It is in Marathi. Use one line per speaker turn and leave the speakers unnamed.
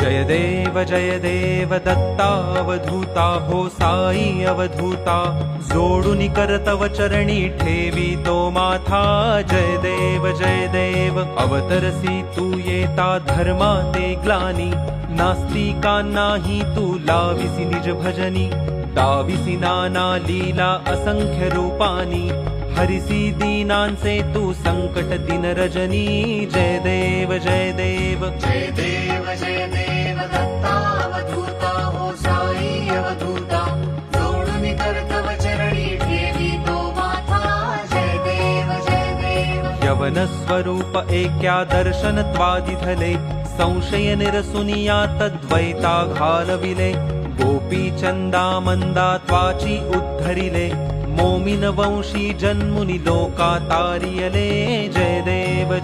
जय देव दत्तावधूता हो साई अवधूता जोडून करतव चरणी ठेवी तो माथा जय देव अवतरसी तू येता धर्मा ते ग्लानी नास्तिकांनाही तू लाविसी निज भजनी दाविसी नाना लीला असंख्य रूपानी हरिसी दीनांचे तू संकट दिन रजनी जय देव
जय देव दत्तावधूता हो साई अवधूता जोडून करतव चरणी ठेवी तो माथा जय देव
यवन स्वरूप एक्या दर्शन त्वादिधले संशय निरसुनिया तद्वैता घालविले गोपी चंदा मंदा त्वाची उद्धरिले मोमिन वंशी जन्मुनी लोका तारियले जय देव